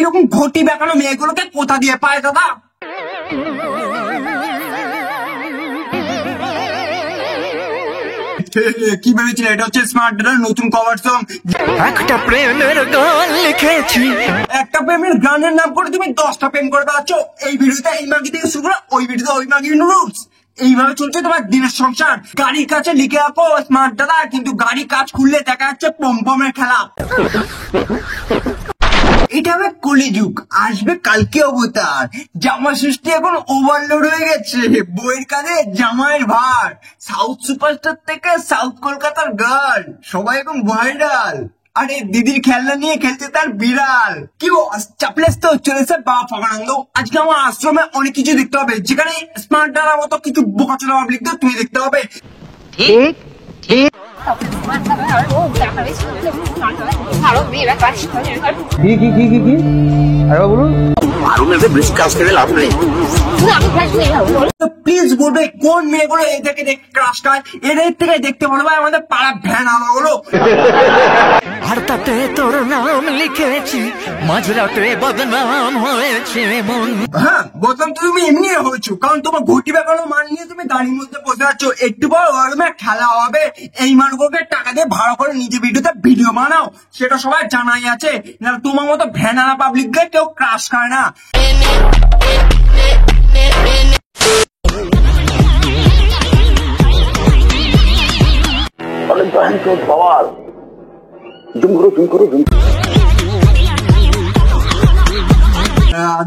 এইরকম ঘটি বেকানো মেয়েগুলোকে কোথা দিয়ে পায় দাদা? কি ভেবেছিলে এটা হচ্ছে স্মার্ট ডেটার নতুন কভার সং? একটা প্রেমের গান লিখেছি, একটা প্রেমের গানের নাম করে তুমি 10টা প্রেম করে বেড়াচ্ছ। এই ভিডিওতে এই মাগি থেকে শুরু করে ওই ভিডিওতে ওই মাগি রুলস। এইভাবে চলছে তোমার দিনের সংসার। গাড়ির কাছে লিখে রাখো স্মার্ট দাদা, কিন্তু গাড়ি কাজ খুললে দেখা যাচ্ছে পমপমের খেলা। এটা হবে কলিযুগ, আসবে কালকে অবতার। জামা সৃষ্টি এখন ওভারলোড হয়ে গেছে, বইয়ের কাজে জামাইয়ের ভার। সাউথ সুপারস্টার থেকে সাউথ কলকাতার গার্ল সবাই এখন ভাইরাল। আরে দিদির খেলনা নিয়ে খেলছে তার বিড়াল। কি চাপলেস তো চলেছে বাবা ফাঁকানন্দ। আজকে আমার আশ্রমে অনেক কিছু দেখতে হবে, যেখানে স্মার্ট ডালার মতো কিছু বোকাচোদা পাবলিক তুমি দেখতে হবে। ঠিক ঠিক প্লিজ বলবে কোন মেয়েগুলো এদেরকে দেখে ক্রাশ খায়, এদের থেকে দেখতে বলবে আমাদের পাড়া ভ্যান আমাগুলো। আর তাতে তোর নাম লিখেছি, মাঝরাতে বদনাম হয়েছে মন। হ্যাঁ, বলতাম তো তুমি এমনি হয়েছো, কারণ তোমার ঘটি বেকানো মান নিয়ে তুমি গাড়ির মধ্যে বসে আছো। একটু পর ওরমে খেলা হবে, এই মানুষগুলোকে টাকা দিয়ে ভাড়া করে নিজে ভিডিওতে ভিডিও বানাও, সেটা সবাই জানাই আছে। না তোমার মতো ভ্যানারা পাবলিককে কেউ ক্রাশ খায় না।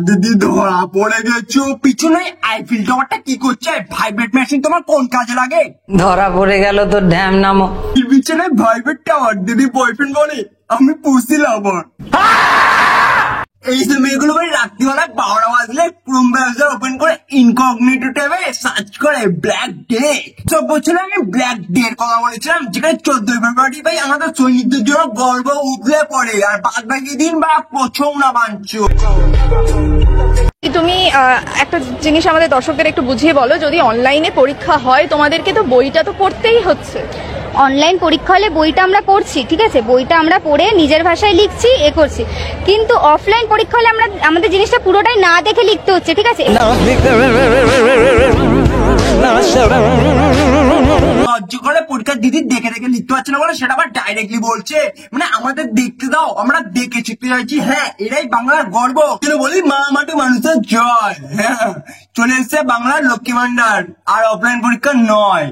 দিদি ধরা পড়ে গেছো, পিছনে আইফিল টাওয়ারটা কি করছে? ভাইব্রেট মেশিন তোমার কোন কাজে লাগে? ধরা পড়ে গেল তোর ঢ্যাম নামো। পিছনে ভাইব্রেট টাওয়ার, দিদি বয়ফ্রেন্ড বলে আমি পুষছিলাম আবার। এই যে মেয়েগুলো ভাই রাত্রিবেলা 12টা বাজলে ক্রোম ব্রাউজার ওপেন করে ইনকগনিটো ট্যাবে সার্চ করে ব্ল্যাক ডে। সব বছর আমি ব্ল্যাক ডে এর কথা বলেছিলাম, যেখানে 14 ফেব্রুয়ারি ভাই আমাদের সৈনিকদের জন্য গর্ব উঠলে পড়ে, আর বাদ বাকি দিন বা প্রচুর না বাঞ্ছো। তুমি একটা জিনিস আমাদের দর্শকদের একটু বুঝিয়ে বলো, যদি অনলাইনে পরীক্ষা হয় তোমাদেরকে তো বইটা তো পড়তেই হচ্ছে। অনলাইন পরীক্ষা হলে বইটা আমরা পড়ছি, ঠিক আছে, বইটা আমরা পড়ে নিজের ভাষায় লিখছি, করছি। কিন্তু অফলাইন পরীক্ষা হলে আমরা আমাদের জিনিসটা পুরোটাই না দেখে লিখতে হচ্ছে, ঠিক আছে। করে পরীক্ষার দিদি দেখে দেখে লিখতে পারছে না বলে সেটা আবার ডাইরেক্টলি বলছে, মানে আমাদের দেখতে দাও, আমরা দেখে শিখতে চাইছি। হ্যাঁ, এটাই বাংলার গর্ব। কেন বলি মা মাটি মানুষের জয়। হ্যাঁ, চলে এসছে বাংলার লক্ষ্মী ভান্ডার, আর অফলাইন পরীক্ষা নয়।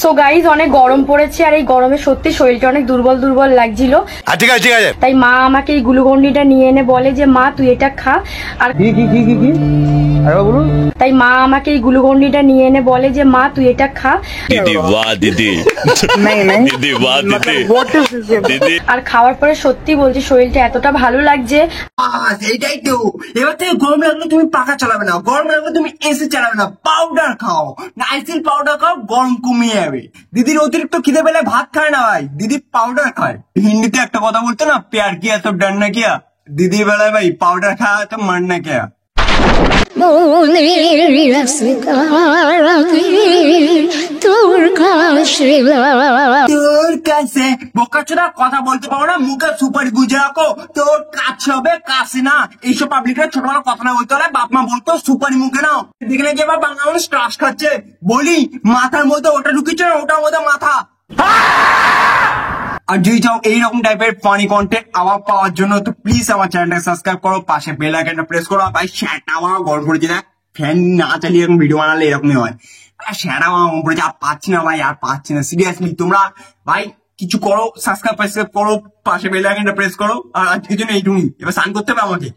সো গাইজ, অনেক গরম পড়েছে, আর এই গরমে সত্যি শরীরটা অনেক দুর্বল দুর্বল লাগছিল। ঠিক আছে ঠিক আছে। তাই মা আমাকে এই গ্লুকন্ডিটা নিয়ে এনে বলে যে মা তুই এটা খা। আর তাই মা আমাকে এই গ্লুকন্ডিটা নিয়ে এনে বলে যে মা তুই এটা খা। দিদি বাহ দিদি, দিদি বাহ দিদি। আর খাওয়ার পরে সত্যি বলছি শরীরটা এতটা ভালো লাগছে। এইটাই তো, এবার থেকে গরম লাগলে তুমি পাখা চালাবে না, গরম লাগলে তুমি এসি চালাবে না, পাউডার খাও, নাইসিল পাউডার খাও, গরম কমিয়ে যাবে। দিদির অতিরিক্ত খিদে পেলে ভাত খায় না ভাই, দিদি পাউডার খায়। হিন্দিতে একটা কথা বলতো না, প্যার কিয়া তো ডান্না কিয়া, দিদির বেলায় ভাই পাউডার খাওয়া তো মারনা কিয়া। তোর কাছে বোকাচোদা কথা বলতে পারো না, মুখে সুপারি গুজে রাখো, তোর কাছে হবে কাছে না। এইসব পাবলিকরা ছোটবেলা কথা না বলতে হলে বাপ মা বলতো সুপারি মুখে নাও। দেখলে কি আবার বাংলা মানুষ ক্রাশ খাচ্ছে, বলি মাথার মধ্যে ওটা ঢুকিয়েছে না, ওটার মধ্যে মাথা। আর যদি চাও এইরকম টাইপের ফানি কন্টেন্ট আবার পাওয়ার জন্য তো প্লিজ আমার চ্যানেলটাকে সাবস্ক্রাইব করো, পাশে বেল আইকনটা প্রেস করো। ভাই শ্যাটা আমার গরম পড়েছে না, ফ্যান না চালিয়ে এরকম ভিডিও বানালে এরকমই হয়। শ্যাটা আমার গরম পড়েছে, আর পাচ্ছি না ভাই, আর পাচ্ছি না সিরিয়াসলি। তোমরা ভাই কিছু করো, সাবস্ক্রাইব করো, পাশে বেল আইকনটা প্রেস করো। আর আজকের জন্য এইটুকুই, এবার স্নান করতে হবে আমাকে।